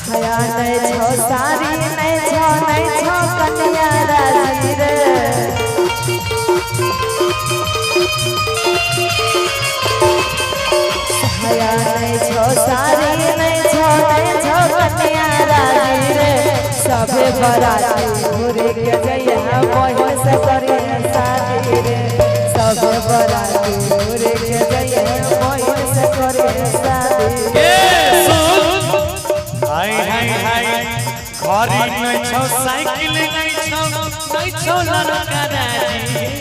छाया नहीं छो सारी नहीं छो कन्या राजी रे छाया नहीं छो सारी नहीं छो कन्या राजी रे सबे बराती घूरे के जइया मोह से करी शादी रे सबे बराती घूरे के जइया मोह से करी शादी घरी नहीं छौ साइकिल नहीं छौ लड़का राजी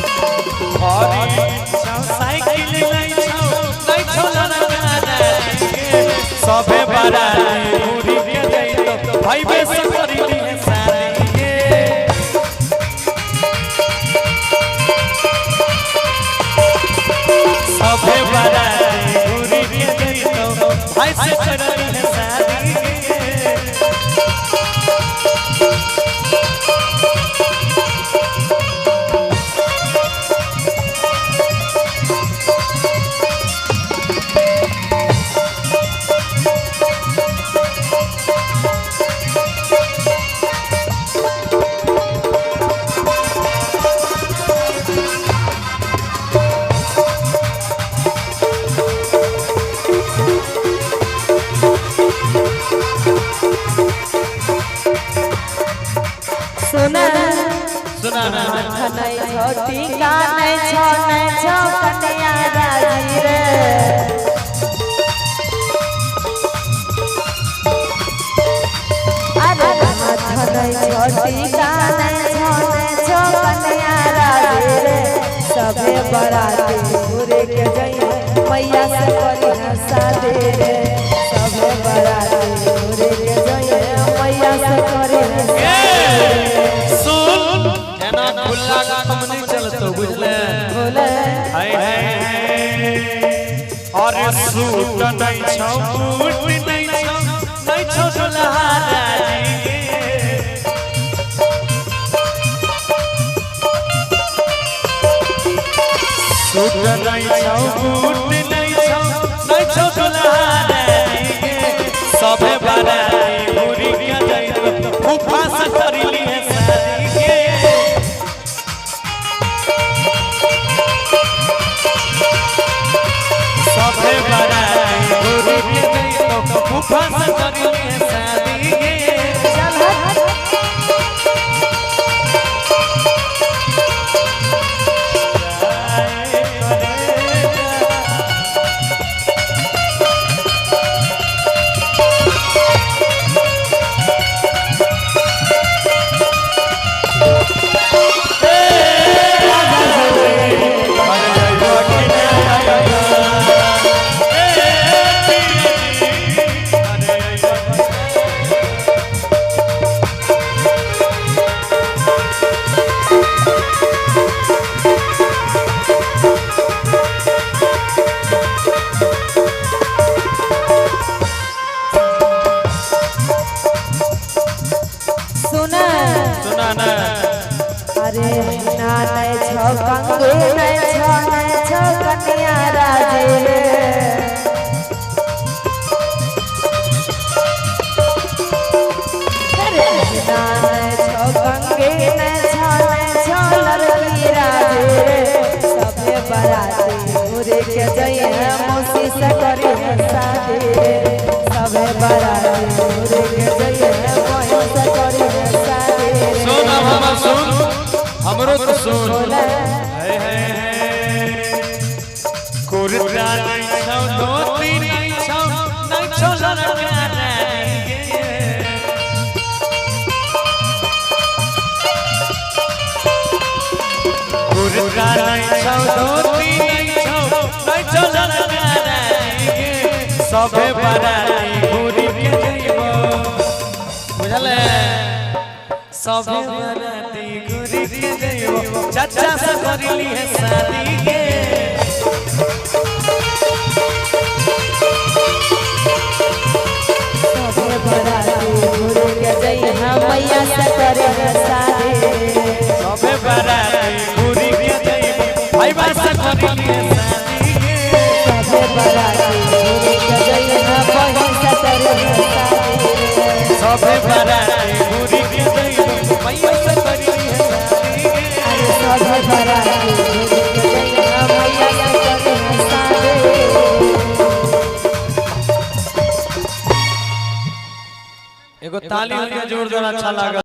घरी छौ साइकिल नहीं छौ लड़का राजी सबे बराती घूरी के जाई तो भाई बे से करी ली शादी के सबे बराती भाई से करनी है शादी सुना सुना नहीं छोटी का नहीं छो कन्या राजी रे अरे नहीं छोटी का नहीं छो कन्या राजी रे सबे बराती घूरे के जइया मैया से करी शादी रे सबे बराती घूरे के जइया मैया से करी खुला काम नहीं चलतो बुझले हाय और सूट नहीं छौ बूट नहीं छौ दुल्हा राजी सूट नहीं छौ बूट नहीं छौ दुल्हा राजी सबे बराती घूरी के जाई तो फूफा से करी ली है शादी के सबे बराती घूरी के जाई तो फूफा से करी ली है शादी के अरे ना नहीं छो कंगे नहीं छो कन्या राजी रे अरे ना नहीं छो कंगे नहीं छो लड़की राजी रे सबे बराती घूरे के जइया मौसी से करी शादी रे सबे बराती घूरे के जइया मौसी से करी शादी रे सुन हम सुन हमरो तो सुन कुर्ता नहीं छौ धोती नहीं छौ लड़का राजी कुर्ता नहीं छौ धोती नहीं छौ लड़का राजी सबे बराती घूरी के जइबो बुझले सबे बराती घूरी के जइबो चाचा से करी ली है शादी के सबे बराती घूरे के जइया मैया से करे शादी सबे बराती घूरी के जइबो भाई बा से करी ली है शादी के सभे बराती घूरी के जइबो मैया से करी है शादी गे अरे सभे बराती घूरी के जइहा मैया से करी शादी। एगो ताली के जोर जोर अच्छा लागल।